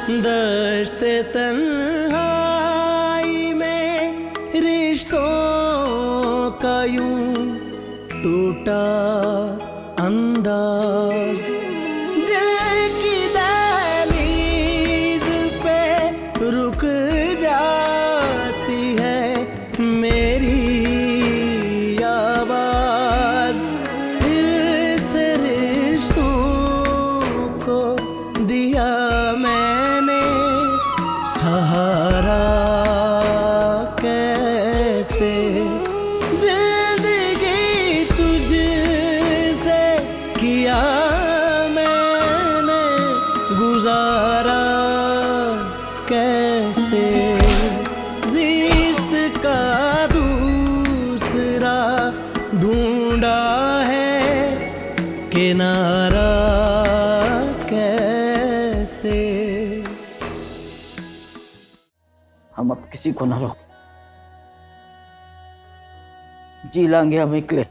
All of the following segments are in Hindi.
दश्ते तन्हाई में रिश्तों का यूं टूटा अंदाज, दिल की दहलीज पे रुक जाती है मेरी आवाज। फिर से रिश्तों को दिया मैंने सहारा, कैसे जिंदगी तुझसे किया मैंने गुजारा, कैसे जिस्त का दूसरा ढूंढा है किनारा, कैसे। हम अब किसी को न रोक, जी लांगे हम अकेले।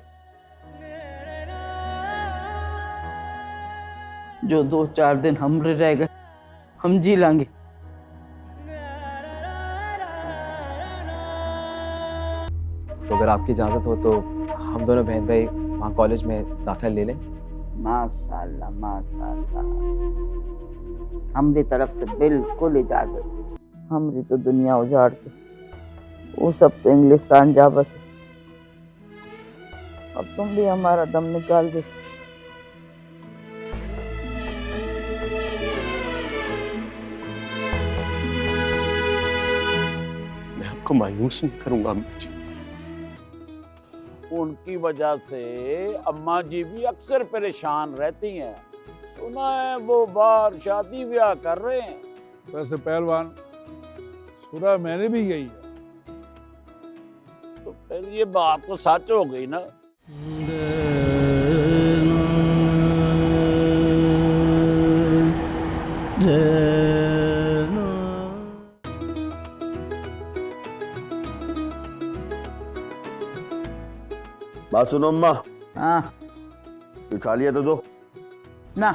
जो 2-4 दिन हमरे रह गए हम जी लांगे। तो अगर आपकी इजाजत हो तो हम दोनों बहन भाई वहाँ कॉलेज में दाखिला ले लें। माशाल्लाह माशाल्लाह, हमारी तरफ से बिल्कुल इजाजत। हमारी तो दुनिया उजाड़ के वो सब तो इंग्लिस्तान जा बसे। अब तुम भी हमारा दम निकाल दे। मैं आपको मायूस नहीं करूंगा अम्मा जी। उनकी वजह से अम्मा जी भी अक्सर परेशान रहती हैं। सुना है वो बाहर शादी ब्याह कर रहे हैं। वैसे पहलवान सुना मैंने भी यही है। तो फिर ये बात तो सच हो गई ना। बात सुनो अम्मा, हाँ उठा लिया तो दो। ना,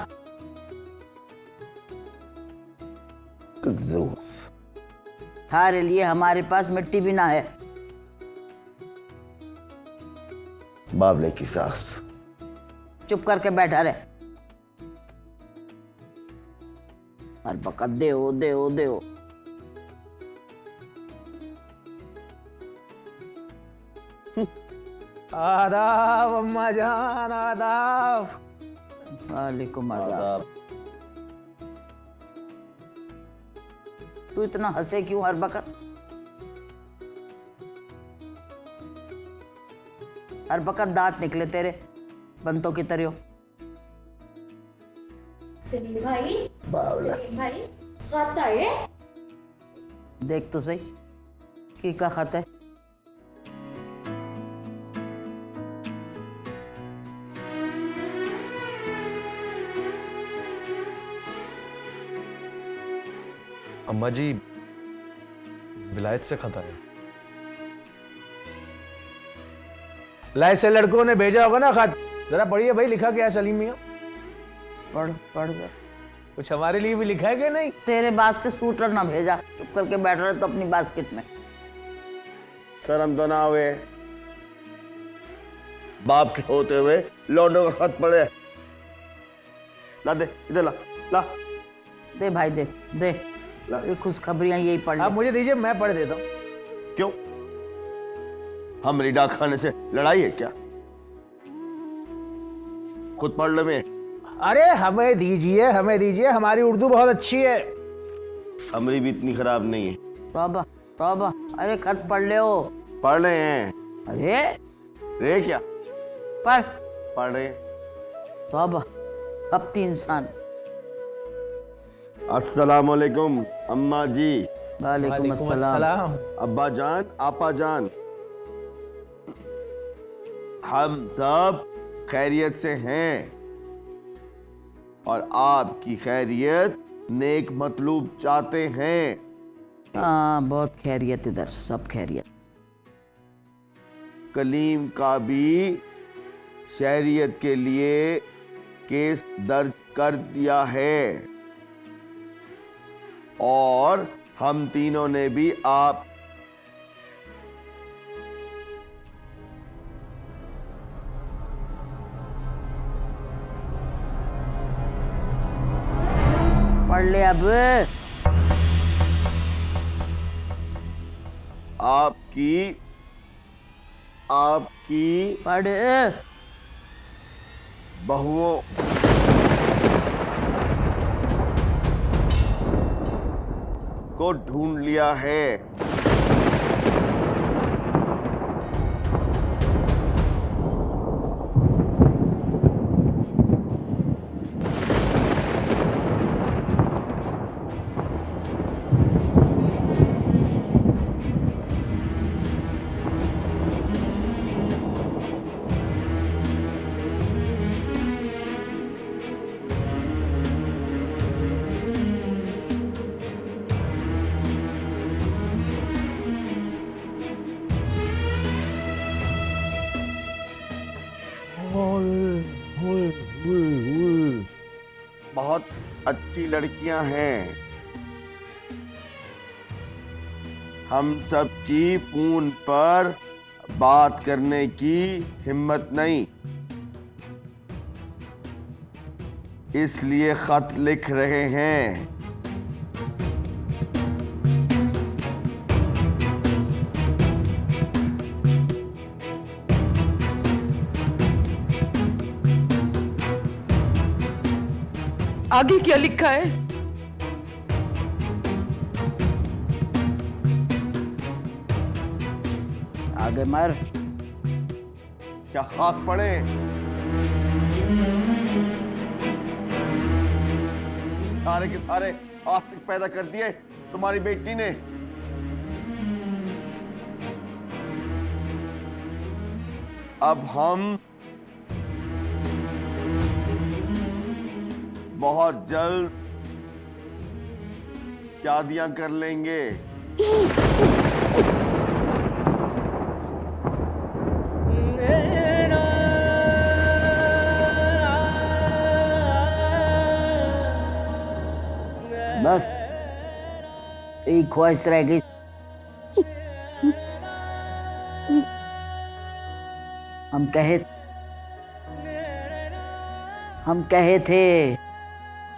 थारे लिए हमारे पास मिट्टी भी ना है। बावले की सास। चुप करके बैठा रहे। हर वक्त दे हो। आदाब अम्मा जान, आदाब। वालेकुम आदाब। तू इतना हंसे क्यों हर वक्त? हर वक्त दांत निकले तेरे बंतों की तरह। सलीम भाई, सलीम भाई, खत आए। देख तो सही की का खत है। अम्मा जी विलायत से खत आया। लाइट से लड़कों ने भेजा होगा ना खत, जरा पढ़िए भाई, लिखा क्या है सलीम मियां? पढ़ जा। कुछ हमारे लिए भी लिखा है कि नहीं? तेरे बात से सूटर ना भेजा। चुप करके बैठ रहे तो अपनी बास्केट में। शर्म तो ना हुए, बाप के होते हुए लौंडों का खत पड़े। ला दे, इधर ला ला। दे भाई दे। ये खुशखबरियां यही पढ़ ले। आप मुझे दीजिए, मैं पढ़ देता हूँ। क्यों, हमारी डाक खाने से लड़ाई है क्या? खुद पढ़ ले। में अरे हमें दीजिए, हमारी उर्दू बहुत अच्छी है। हमारी भी इतनी खराब नहीं है। तौबा। अरे खत पढ़ ले हो। पढ़ रहे हैं। अरे रे क्या पढ़ रहे हैं? तौबा, अब तीन इंसान। अस्सलाम वालेकुम अम्मा जी। वालेकुम अस्सलाम। अब्बा जान, आपा जान, हम सब खैरियत से हैं और आपकी खैरियत नेक मतलूब चाहते हैं। हाँ, बहुत खैरियत, इधर सब खैरियत। कलीम का भी शहरियत के लिए केस दर्ज कर दिया है। और हम तीनों ने भी आप पढ़ ले अब। आपकी पढ़। बहुओं को ढूंढ लिया है। बहुत अच्छी लड़कियां हैं। हम सब की फोन पर बात करने की हिम्मत नहीं, इसलिए खत लिख रहे हैं। आगे क्या लिखा है? आगे मर। क्या खाक पड़े? सारे के सारे आशिक पैदा कर दिए तुम्हारी बेटी ने। अब हम बहुत जल्द शादियां कर लेंगे। बस एक ख्वाहिश रह गई। हम कहे थे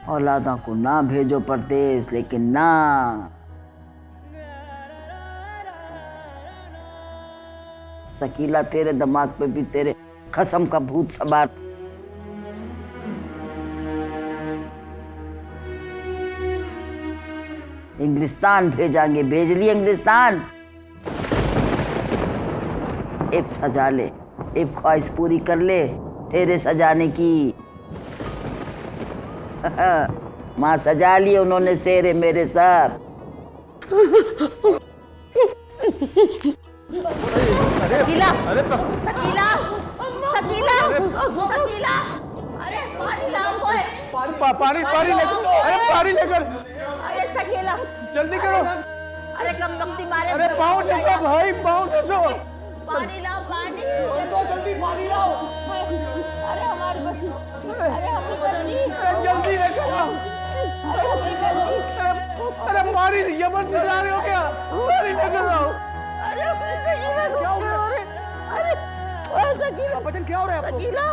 औलादा को ना भेजो परदेश, लेकिन ना, शकीला तेरे दिमाग पे भी तेरे कसम का भूत सवार। इंग्लिस्तान भेजांगे, भेज लिए इंग्लिस्तान। एक सजा ले, एक ख्वाहिश पूरी कर ले तेरे सजाने की। माँ सजा लिए उन्होंने शेरे मेरे साथ। सकीला, सकीला, सकीला, सकीला, अरे पानी लाओ कोई। पानी लेकर, अरे पानी लेकर, अरे सकीला, जल्दी करो। अरे कम वक्ती मारे। अरे पाँव ठसो भाई, पाँव ठसो। पानी लाओ, पानी जल्दी पानी लाओ। अरे हमारी बच्ची, अरे हमारी बच्ची, जल्दी लेकर आओ। अरे हमारी बच्ची, अरे पानी यमन से जा रहे हो क्या? पानी लेकर आओ। अरे हमारी सकीला को क्या हो रहा है? अरे सकीला, बचन क्या हो रहा है आपको? सकीला,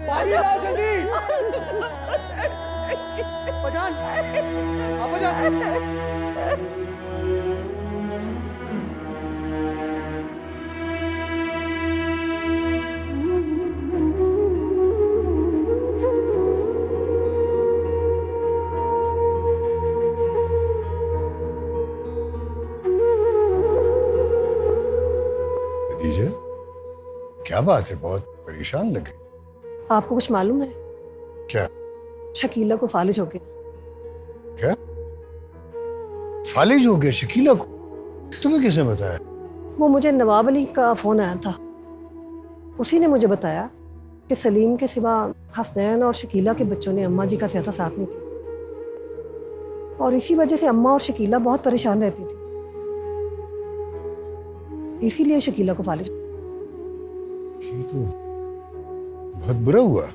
पानी लाओ जल्दी। बचन, बचन। खदीजा, क्या बात है? बहुत परेशान लग रही। आपको कुछ मालूम है? क्या? शकीला को फालिज हो गया। क्या? फालिज हो गया शकीला को? तुम्हें किसने बताया? वो मुझे नवाब अली का फोन आया था, उसी ने मुझे बताया कि सलीम के सिवा हसनैन और शकीला के बच्चों ने अम्मा जी का ज्यादा साथ नहीं दिया, और इसी वजह से अम्मा और शकीला बहुत परेशान रहती थी, इसीलिए शकीला को फालिज। ये तो बहुत बुरा हुआ।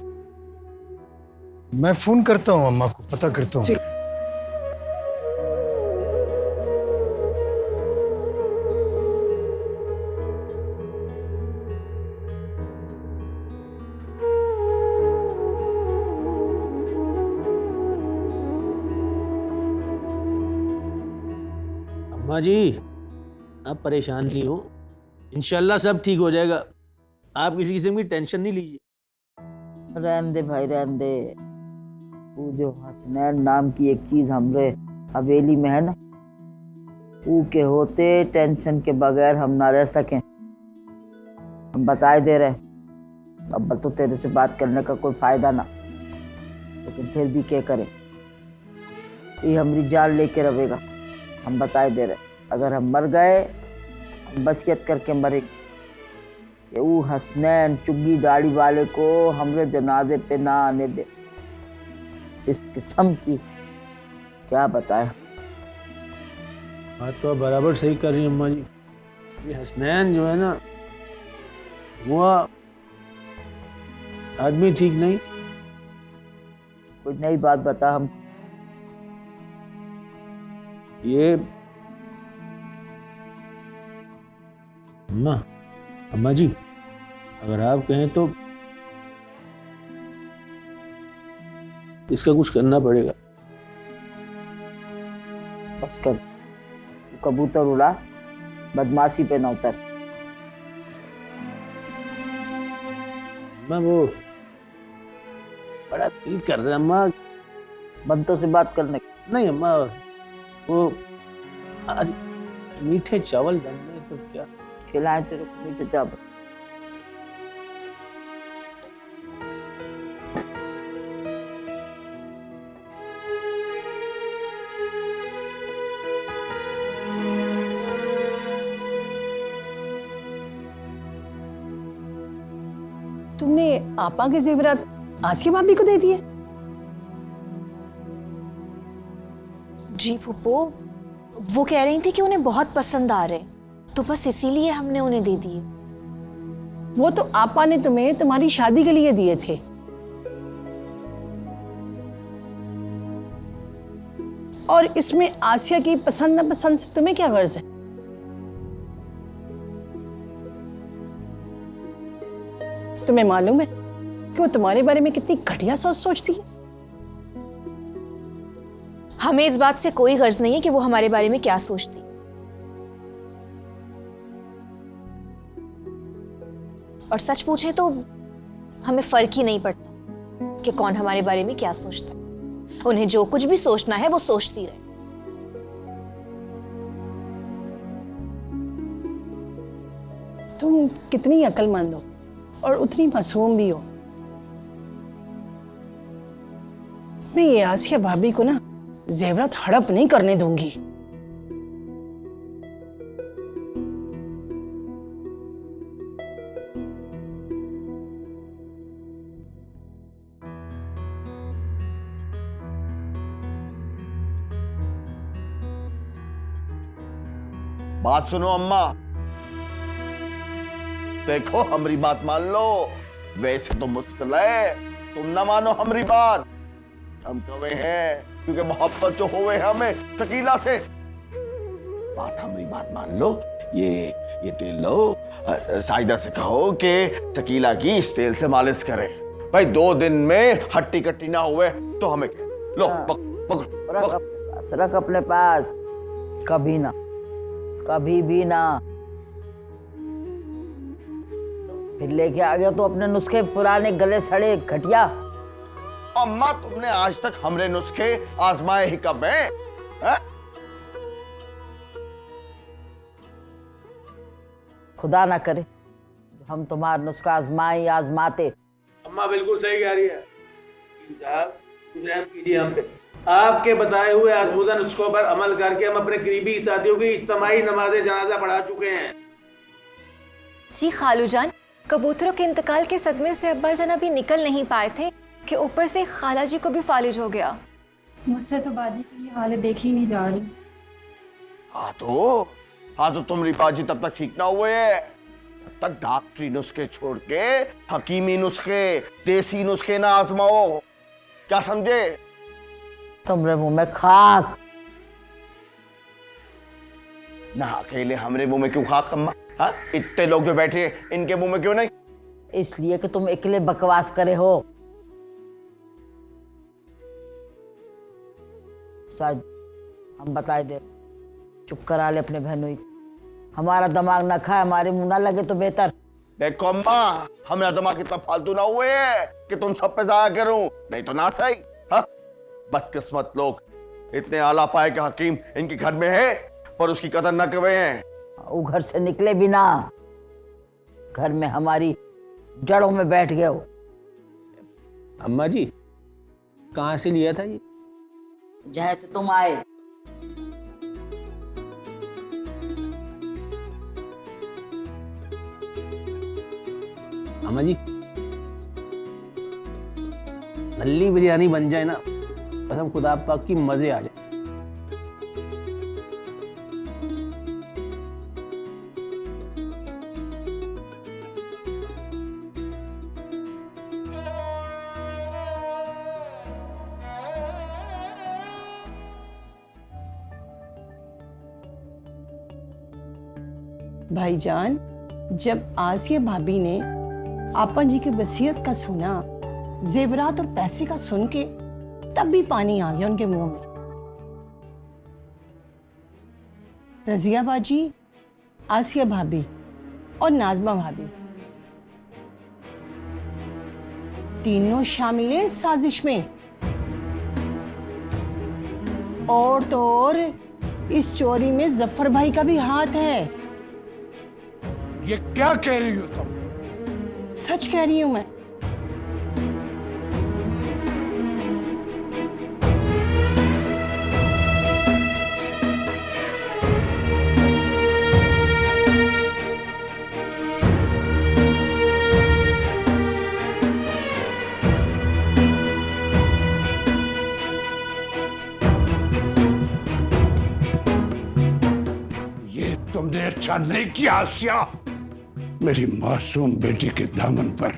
मैं फोन करता हूँ अम्मा को, पता करता हूँ। अम्मा जी आप परेशान नहीं हो, इंशाल्लाह सब ठीक हो जाएगा। आप किसी किस्म की टेंशन नहीं लीजिए। रहने दे भाई, रहने दे। वो जो हसनैन नाम की एक चीज हमरे हवेली में है ना, वो के होते टेंशन के बगैर हम ना रह सकें। हम बताए दे रहे, अब तो तेरे से बात करने का कोई फायदा ना, लेकिन फिर भी क्या करें, ये हमारी जान लेके रहेगा। हम बताए दे रहे, अगर हम मर गए, हम वसीयत करके मरे कि वो हसनैन चुग्गी दाढ़ी वाले को हमरे जनाजे पे ना आने दे। इस किस्म की क्या बताए। बात तो आप बराबर सही कर रही हैं अम्मा जी। ये हसनैन जो है ना, वो आदमी ठीक नहीं। कोई नई बात बता हम। ये अम्मा जी अगर आप कहें तो इसका कुछ करना पड़ेगा। बस कर, कबूतर उड़ा, बदमाशी पे न उतर। अम्मा वो बड़ा दिल कर रहा है अम्मा। बंतों से बात करने। नहीं अम्मा, वो आज मीठे चावल बनने तो क्या खिलाए तेरे को मीठे चावल। तुमने आपा के जेवरात आज की भाभी को दे दिए? जी फूफो, वो कह रही थी कि उन्हें बहुत पसंद आ रहे, तो बस इसीलिए हमने उन्हें दे दिए। वो तो आपा ने तुम्हें तुम्हारी शादी के लिए दिए थे। और इसमें आसिया की पसंद नापसंद से तुम्हें क्या गर्ज है? तुम्हें मालूम है कि वो तुम्हारे बारे में कितनी घटिया सोचती है? हमें इस बात से कोई गर्ज नहीं है कि वो हमारे बारे में क्या सोचती। और सच पूछे तो हमें फर्क ही नहीं पड़ता कि कौन हमारे बारे में क्या सोचता है। उन्हें जो कुछ भी सोचना है वो सोचती रहे। तुम कितनी अक्लमंद हो और उतनी मासूम भी हो। मैं ये आसिया भाभी को ना जेवरात हड़प नहीं करने दूंगी। बात सुनो अम्मा, देखो हमारी बात मान लो। वैसे तो मुश्किल है, तुम ना मानो हमारी बात। हम कवे हैं क्योंकि मोहब्बत जो होवे हमें शकीला से। हमारी बात मान लो। ये तेल लो, साइदा से कहो कि शकीला की इस तेल से मालिश करे। भाई 2 दिन में हट्टी कट्टी ना हुए तो हमें क्या। लो पकड़ रख अपने पास। कभी ना, कभी भी ना। फिर लेके आ गया तो अपने नुस्खे पुराने गले सड़े घटिया। अम्मा तुमने आज तक हमरे नुस्खे आजमाए ही कब हैं? है? खुदा ना करे हम तुम्हारा नुस्खा आजमाते। अम्मा बिल्कुल सही कह रही है। कुछ रहम कीजिए हम पे। आपके बताए हुए आजमूदा नुस्खों पर अमल करके हम अपने करीबी साथियों की इज्तिमाई नमाज़े जनाजा पढ़ा चुके हैं। जी खालू जान, कबूतरों के इंतकाल के सदमे से अब्बा जान अभी निकल नहीं पाए थे कि ऊपर से खाला जी को भी फालिज हो गया। मुझसे तो बाजी की ये हालत देखी नहीं जा रही। हाँ तो तुम्हारी बाजी तब तक ठीक ना हुए है तब तक डॉक्टरी नुस्खे छोड़ के हकीमी नुस्खे, देसी नुस्खे ना आजमाओ। क्या समझे? तुमरे मुंह में खाक। ना अकेले हमरे मुंह में क्यों खाक अम्मा? हाँ, इतने लोग जो बैठे हैं इनके मुंह में क्यों नहीं? इसलिए कि तुम अकेले बकवास करे हो। शायद हम बताए दे, चुप करा ले अपने बहनों को। हमारा दिमाग ना खाए, हमारे मुंह ना लगे तो बेहतर। देखो अम्मा, हमारा दिमाग इतना फालतू ना हुए है कि तुम सब पे जाया करूं, नहीं तो ना सही। हाँ, बदकिस्मत लोग, इतने आला पाए के हकीम इनके घर में है पर उसकी कदर न करे हैं। वो घर से निकले भी ना, घर में हमारी जड़ों में बैठ गए हो। अम्मा जी कहाँ से लिया था ये? जहाँ से तुम आए। अम्मा जी नल्ली बिरयानी बन जाए ना, कसम खुदा पाक की मजे आ जाए। भाईजान, जब आसिया भाभी ने आपा जी की वसीयत का सुना, जेवरात और पैसे का सुन के, तब भी पानी आ गया उनके मुंह में। रजिया बाजी, आसिया भाभी और नाजमा भाभी तीनों शामिल हैं साजिश में। और तो और इस चोरी में जफर भाई का भी हाथ है। ये क्या कह रही हो तुम? सच कह रही हूं मैं। ये तुमने अच्छा नहीं किया आसिया। मेरी मासूम बेटी के दामन पर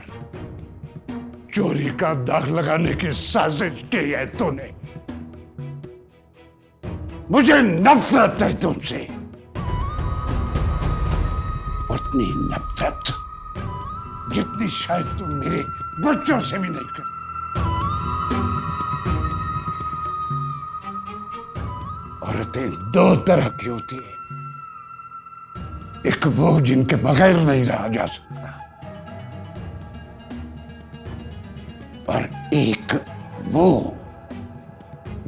चोरी का दाग लगाने की साजिश की है तूने। मुझे नफरत है तुमसे, उतनी नफरत जितनी शायद तुम मेरे बच्चों से भी नहीं करते। औरतें दो तरह की होती है, एक वो जिनके बगैर नहीं रहा जा सकता, और एक वो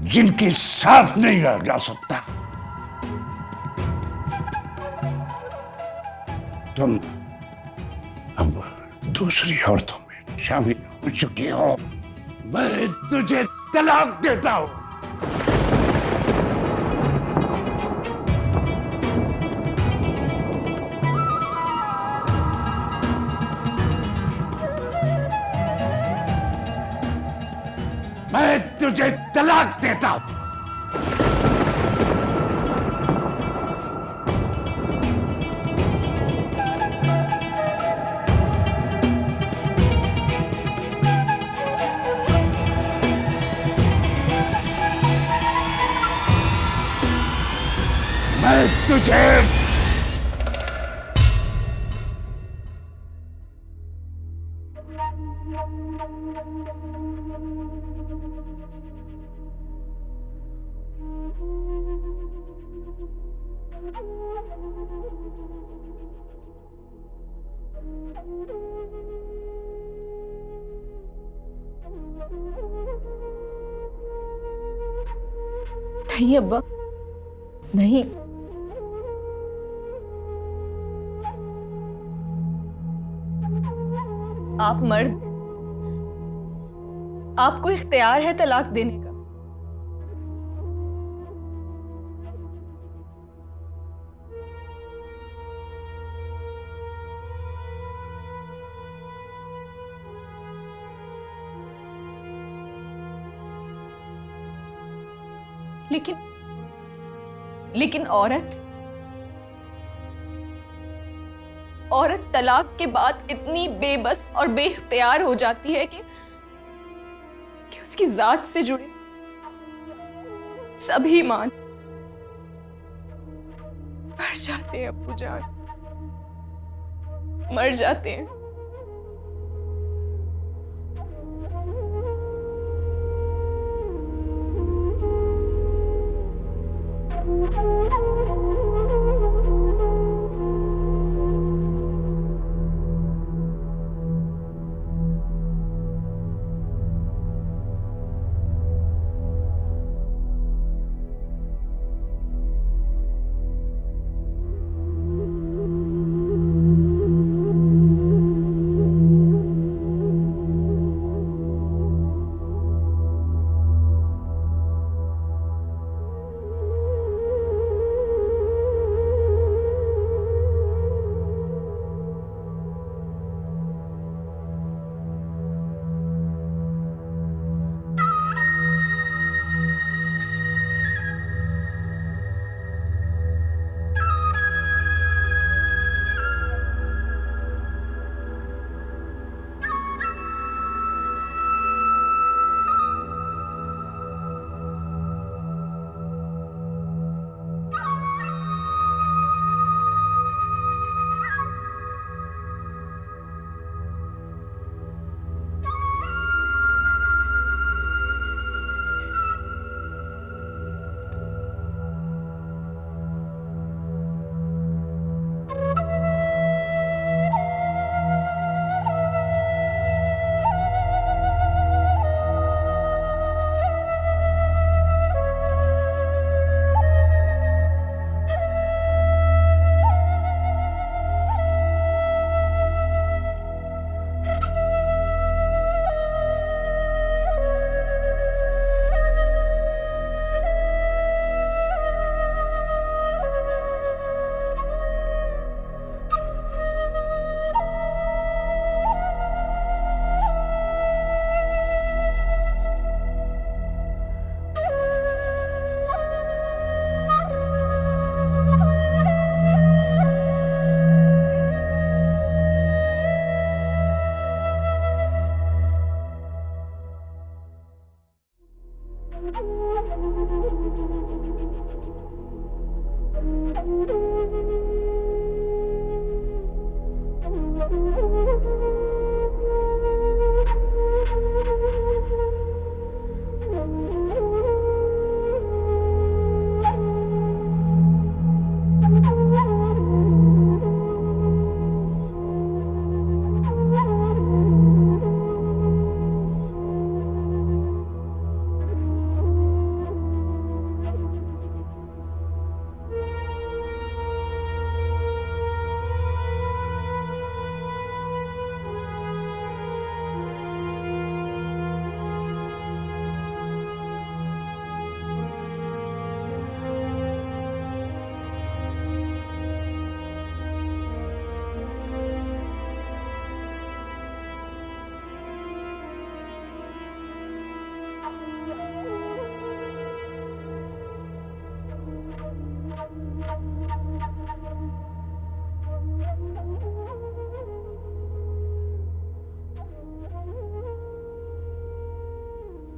जिनके साथ नहीं रहा जा सकता। तुम अब दूसरी औरतों में शामिल हो चुकी हो। मैं तुझे तलाक देता हूं। मैं तुझे तलाक देता हूं। मैं तुझे नहीं अब्बा, नहीं। आप मर्द, आपको इख्तियार है तलाक देने का। लेकिन औरत तलाक के बाद इतनी बेबस और बेइख्तियार हो जाती है कि उसकी जात से जुड़े सभी मान मर जाते हैं। अब्बू जान, मर जाते हैं।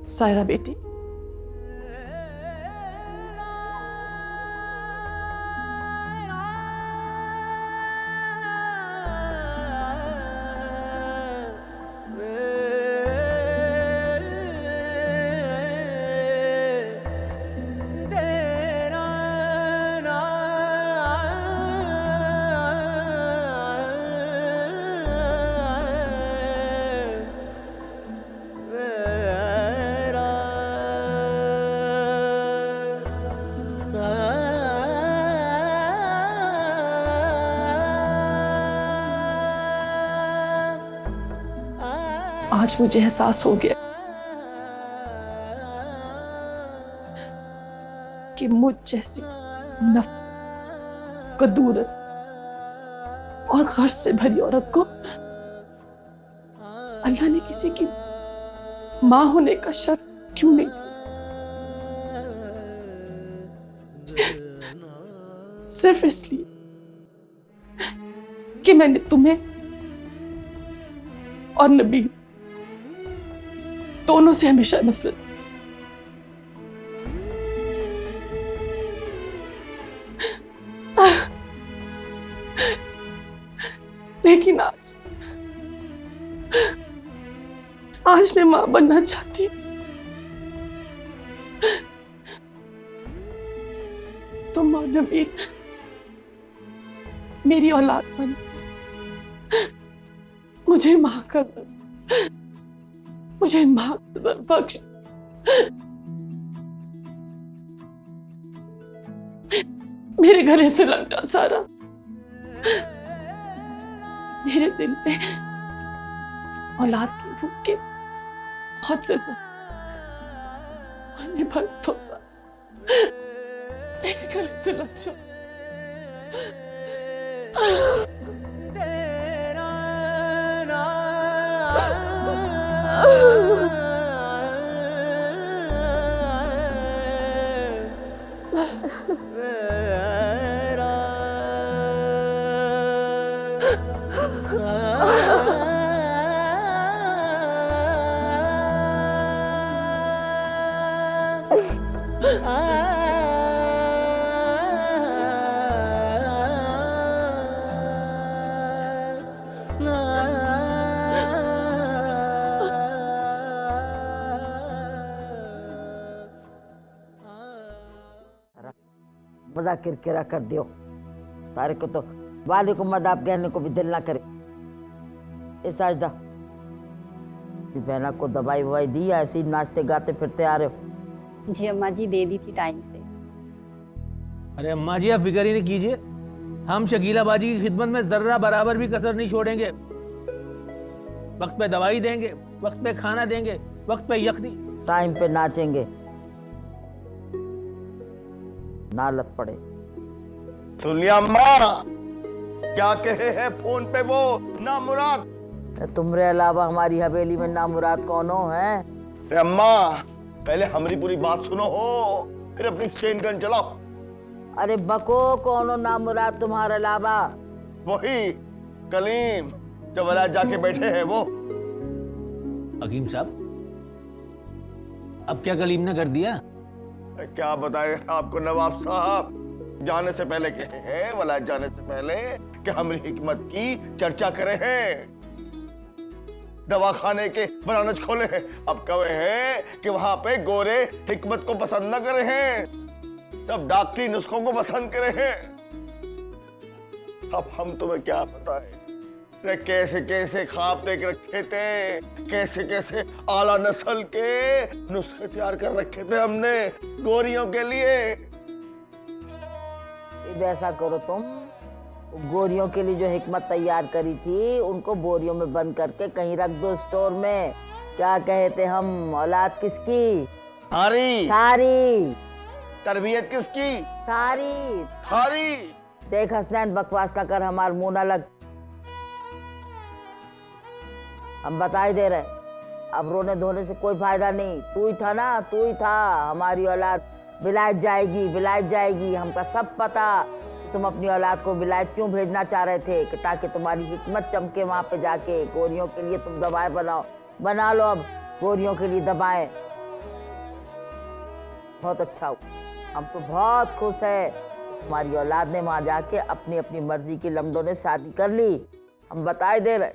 सायरा बेटी, आज मुझे एहसास हो गया कि मुझ जैसी कदूरत और गर्ज से भरी औरत को अल्लाह ने किसी की मां होने का शर्फ क्यों नहीं दिया? सिर्फ इसलिए कि मैंने तुम्हें और नबी दोनों से हमेशा नफरत। लेकिन आज मैं मां बनना चाहती हूँ। तुम और नबी मेरी औलाद बन, मुझे मां का बख्श। मेरे गले से लग जा सारा। मेरे दिल पे औलाद की भूख के बहुत से भर तो सारा मेरे गले से लग जा। मजा किरकिरा कर दियो। तारे को तो वालेकुम मदाब कहने को भी दिल ना करे। ए साजदा, बहना को दवाई ववाई दी या ऐसे ही नाचते गाते फिरते आ रहे हो? जी अम्मा जी दे दी थी टाइम से। अरे अम्मा जी आप फिक्र ही नहीं कीजिए, हम शकीला बाजी की खिदमत में जर्रा बराबर भी कसर नहीं छोड़ेंगे। वक्त पे दवाई देंगे, वक्त पे खाना देंगे, वक्त पे यखनी, टाइम पे नाचेंगे, नालत पड़े। सुन लिया अम्मा, क्या कहे हैं फोन पे वो नामुराद? तुमरे अलावा हमारी हवेली में नामुराद कौन हो है? अम्मा पहले हमारी पूरी बात सुनो हो, फिर अपनी स्टेन गन चलाओ। अरे बको, कौन हो नामुराद तुम्हारे अलावा? वही कलीम जो वला जाके बैठे हैं वो। हकीम साहब, अब क्या कलीम ने कर दिया? क्या बताए आपको नवाब साहब, जाने से पहले कहे हैं, वलायत जाने से पहले कि हमारी हिकमत की चर्चा करे हैं, दवाखाने के ब्रांच खोले हैं। अब कहे हैं कि वहां पे गोरे हिकमत को पसंद न करे हैं, सब डॉक्टरी नुस्खों को पसंद करे हैं। अब हम तुम्हें क्या बताएं, कैसे कैसे ख्वाब देख रखे थे, कैसे कैसे आला नस्ल के नुस्खे तैयार कर रखे थे हमने गोरियों के लिए। ऐसा करो, तुम गोरियों के लिए जो हिकमत तैयार करी थी उनको बोरियों में बंद करके कहीं रख दो स्टोर में। क्या कहते हम, औलाद किसकी? थारी। तरबियत किसकी? थारी। देख हसनैन, बकवास ना कर, हमार मुंह ना लग। हम बता ही दे रहे, अब रोने धोने से कोई फायदा नहीं। तू ही था ना, तू ही था। हमारी औलाद विलायत जाएगी, हमका सब पता। तुम अपनी औलाद को विलायत क्यों भेजना चाह रहे थे? कि ताकि तुम्हारी हिकमत चमके वहां पे जाके। गोरियों के लिए तुम दवाएं बना लो अब, गोरियों के लिए दवाएं। बहुत अच्छा हुआ। हम तो बहुत खुश है। हमारी औलाद ने वहां जाके अपनी अपनी मर्जी की लमडों ने शादी कर ली। हम बताए दे रहे,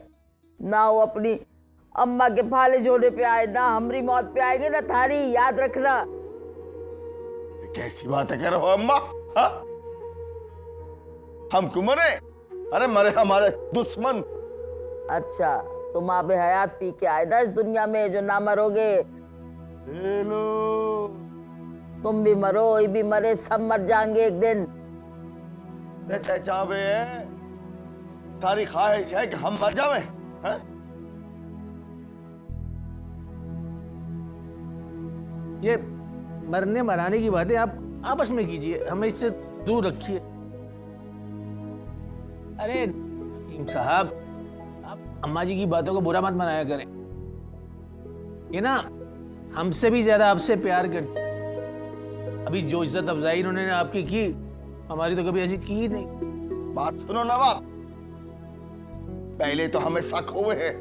ना वो अपनी अम्मा के फाले जोड़े पे आए, ना हमारी मौत पे आएंगे, ना थारी, याद रखना। कैसी बातें कर रहे हो अम्मा? हाँ? हम क्यों मरे? अरे मरे हमारे दुश्मन। अच्छा, तुम आबे हयात पी के आए ना इस दुनिया में, जो ना मरोगे। हेलो, तुम भी मरो, ये भी मरे, सब मर जाएंगे एक दिन। चाहवे है, सारी ख्वाहिश है कि हम मर जावे। हैं? ये मरने मराने की बातें आप आपस में कीजिए, हमें इससे दूर रखिए। अरे हकीम साहब, आप अम्मा जी की बातों को बुरा मत मनाया करें। ये ना हमसे भी ज्यादा आपसे प्यार करती। अभी जो इज्जत अफजाई उन्होंने आपकी की, हमारी तो कभी ऐसी की ही नहीं। बात सुनो नवाब, पहले तो हमें शक हुए हैं,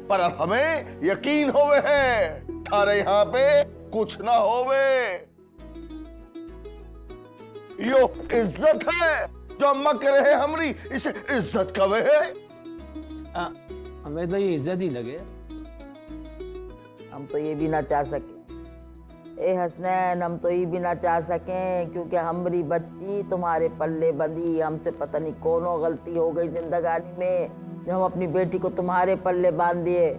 पर अब हमें यकीन हुए हैं थारे यहाँ पे कुछ ना होवे। यो इज्जत है जो अम्मा करे है हमरी, इसे इज्जत कवे है। हमें तो ये इज्जत ही लगे। हम तो ये भी ना चाह सके ए हसनैन, हम तो ये भी ना चाह सकें, क्योंकि हमारी बच्ची तुम्हारे पल्ले बंधी। हमसे पता नहीं कौनो गलती हो गई जिंदगानी में, जो हम अपनी बेटी को तुम्हारे पल्ले बांध दिए।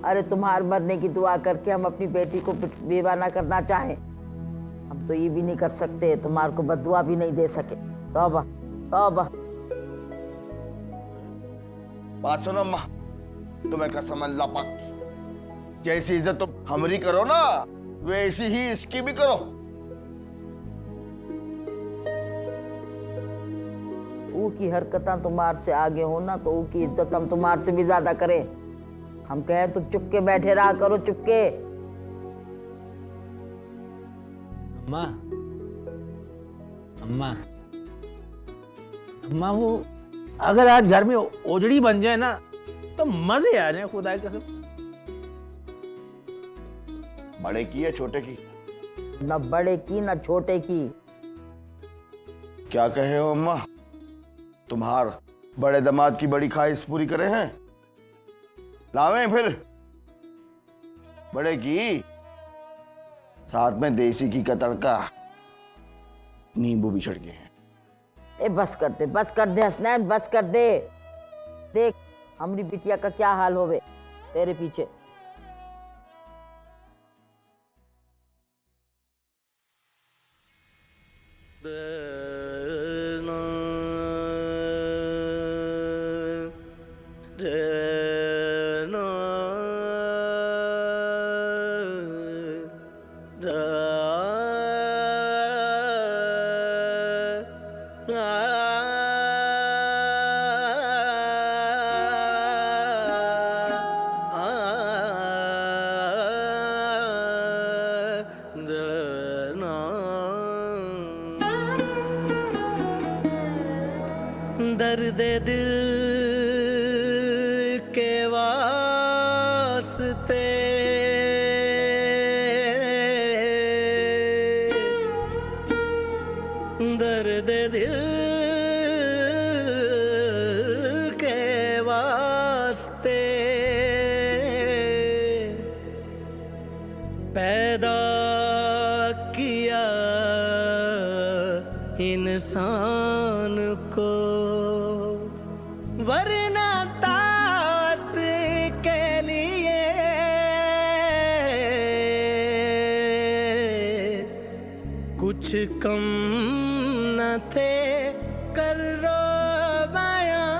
अरे तुम्हारे मरने की दुआ करके हम अपनी बेटी को बेवा ना करना चाहें, हम तो ये भी नहीं कर सकते, तुम्हारे को बदुआ भी नहीं दे सके। तौबा तौबा। बात सुनो अम्मा, तुम्हें कसम अल्लाह पाक की, जैसी इज्जत तुम हमारी करो ना, वैसी ही इसकी भी करो। वो की हरकतां तुम्हारे से आगे हो ना, तो वो की इज्जत हम तुम्हारे से भी ज्यादा करें। हम कहें तो चुपके बैठे रहा करो, चुपके। अम्मा अम्मा अम्मा, वो अगर आज घर में ओजड़ी बन जाए ना, तो मजे आ जाए, खुदा की कसम। बड़े की है छोटे की? न बड़े की न छोटे की। क्या कहे हो अम्मा? तुम्हार बड़े दामाद की बड़ी ख्वाहिश पूरी करे हैं, लावें फिर बड़े की, साथ में देसी घी का तड़का, नींबू भी छिड़के हैं। ए बस कर दे हसनैन, बस कर दे। देख हमारी बिटिया का क्या हाल होवे तेरे पीछे। दर्द दिल के वास्ते दर्द दिल के वास्ते पैदा किया इंसान को, वरना तात के लिए कुछ कम न थे कर्रो बयां।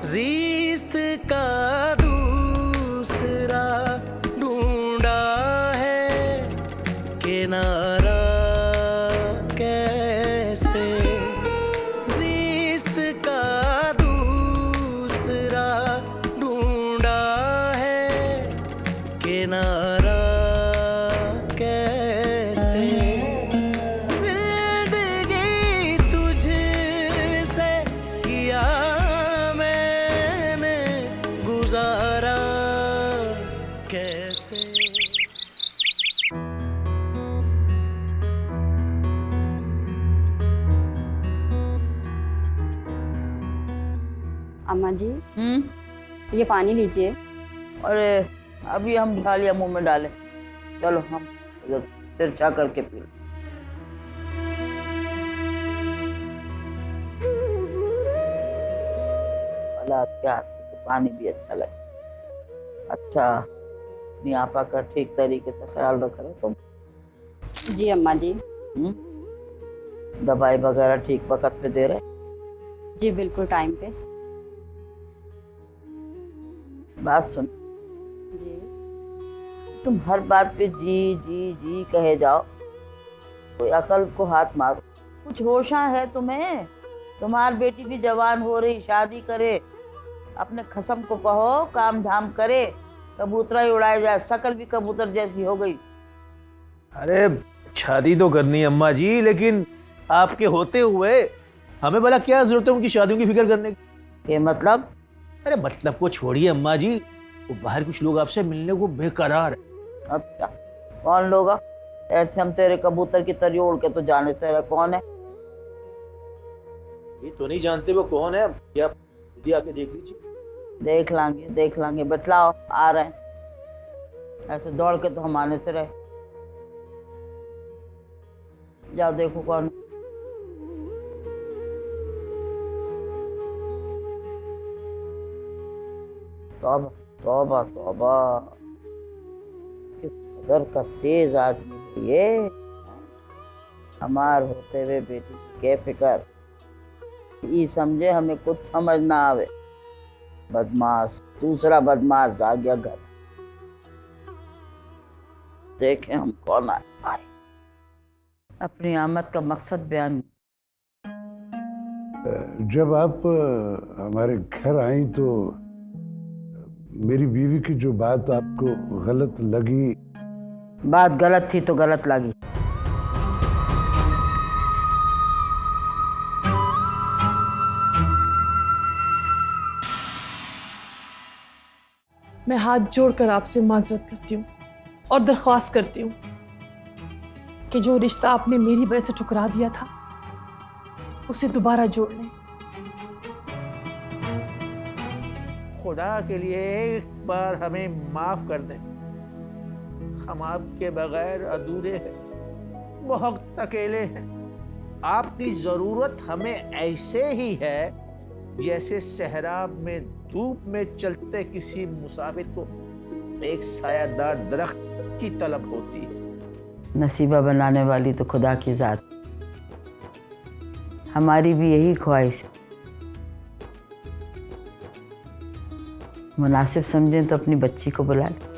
ज़िस्त का दूसरा ढूंढा है किनारा कैसे, ज़िस्त अम्मा जी ये पानी लीजिए। अरे अभी हम खा लिया मुंह में डाले, चलो हम इधर तिरछा करके पी लें। भला क्या तो पानी भी अच्छा लगे। अच्छा अपनी आपा का ठीक तरीके से ख्याल रख रहे तुम? जी अम्मा जी। दवाई वगैरह ठीक वक्त पे दे रहे? जी बिल्कुल टाइम पे। बात सुन, जी तुम हर बात पे जी जी जी कहे जाओ, कोई अकल को हाथ मारो। कुछ होशा है तुम्हें? तुम्हारी बेटी भी जवान हो रही, शादी करे, अपने खसम को कहो काम धाम करे, कबूतरा ही उड़ाया जाए, शकल भी कबूतर जैसी हो गई। अरे शादी तो करनी है अम्मा जी, लेकिन आपके होते हुए हमें भला क्या जरूरत है उनकी शादियों की फिक्र करने की? ये मतलब? अरे मतलब को छोड़िए अम्मा जी, वो बाहर कुछ लोग आपसे मिलने को बेकरार है। अच्छा कौन लोग? ऐसे हम तेरे कबूतर की तरी उड़ के तो जाने से रहे, कौन है? ये तो नहीं जानते वो कौन है, क्या खुद ही आके देख लीजिए। देख लांगे, बतलाओ, आ रहे हैं। ऐसे दौड़ के तो हम आने से रहे। जाओ देखो कौन। तौबा तौबा तौबा, किस कदर का तेज आदमी है ये। हमार होते हुए बेटी की क्या फिकर, ये समझे हमें कुछ समझ ना आवे। बदमाश, दूसरा बदमाश आ गया घर। देखें हम कौन आए। अपनी आमद का मकसद बयान। जब आप हमारे घर आई तो मेरी बीवी की जो बात आपको गलत लगी? बात गलत थी तो गलत लगी। मैं हाथ जोड़कर आपसे माजरत करती हूँ और दरख्वास्त करती हूँ कि जो रिश्ता आपने मेरी वजह से ठुकरा दिया था उसे दोबारा जोड़ लें। खुदा के लिए एक बार हमें माफ कर दें, हम आपके बगैर अधूरे हैं, बहुत अकेले हैं। आपकी जरूरत हमें ऐसे ही है जैसे सहरा में धूप में चलते किसी मुसाफिर को एक सायादार दरख्त की तलब होती है। नसीबा बनाने वाली तो खुदा की जात। हमारी भी यही ख्वाहिश है। मुनासिब समझें तो अपनी बच्ची को बुला लें।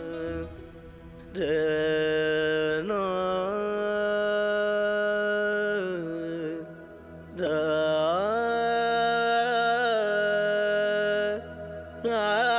Ah